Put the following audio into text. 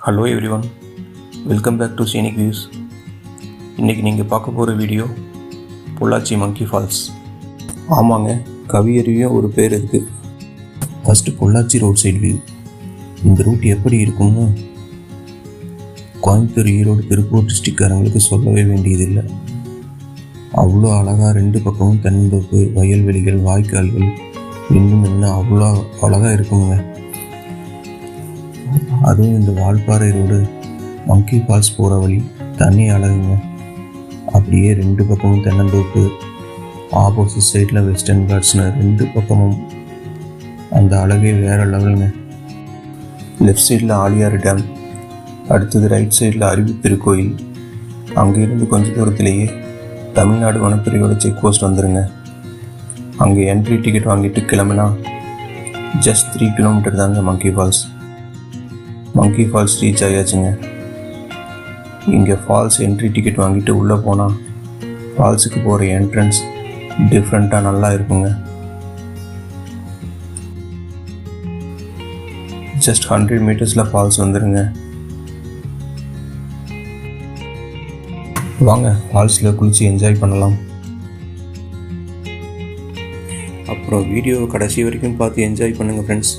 Hello everyone, welcome back to scenic views. இன்றைக்கி நீங்கள் பார்க்க போகிற வீடியோ பொள்ளாச்சி மங்கி ஃபால்ஸ். ஆமாங்க, கவியருவியும் ஒரு பேர் இருக்குது. First Pollachi road side view. இந்த ரூட் எப்படி இருக்கும்னு கோயம்புத்தூர், ஈரோடு, திருப்பூர் டிஸ்ட்ரிக்ட்காரங்களுக்கு சொல்லவே வேண்டியதில்லை. அவ்வளோ அழகாக ரெண்டு பக்கமும் தென்னந்தோப்பு, வயல்வெளிகள், வாய்க்கால்கள், இன்னும் அவ்வளோ அழகாக இருக்குங்க. அதுவும் இந்த வால்பாறை ரோடு மங்கி ஃபால்ஸ் போகிற வழி தண்ணி அழகுங்க. அப்படியே ரெண்டு பக்கமும் தென்னந்தோப்பு, ஆப்போசிட் சைடில் வெஸ்டர்ன் காட்ஸ்னு ரெண்டு பக்கமும் அந்த அழகே வேறு லெவலுங்க. லெஃப்ட் சைடில் ஆழியாறு டேம், அடுத்தது ரைட் சைடில் அருவி திருக்கோயில். அங்கேருந்து கொஞ்சம் தூரத்திலேயே தமிழ்நாடு வனத்துறையோட செக் போஸ்ட் வந்துடுங்க. அங்கே என்ட்ரி டிக்கெட் வாங்கிட்டு கிளம்புனா ஜஸ்ட் 3 கிலோமீட்டர் தாங்க monkey falls. Monkey falls reach ஆகியாச்சுங்க. இங்கே ஃபால்ஸ் என்ட்ரி டிக்கெட் வாங்கிட்டு உள்ளே போனால் ஃபால்ஸுக்கு போகிற என்ட்ரன்ஸ் டிஃப்ரெண்ட்டாக நல்லா இருக்குங்க. ஜஸ்ட் 100 மீட்டர்ஸில் ஃபால்ஸ் வந்துடுங்க. வாங்க ஃபால்ஸில் குளித்து என்ஜாய் பண்ணலாம். அப்புறம் வீடியோவை கடைசி வரைக்கும் பார்த்து என்ஜாய் பண்ணுங்கள் ஃப்ரெண்ட்ஸ்.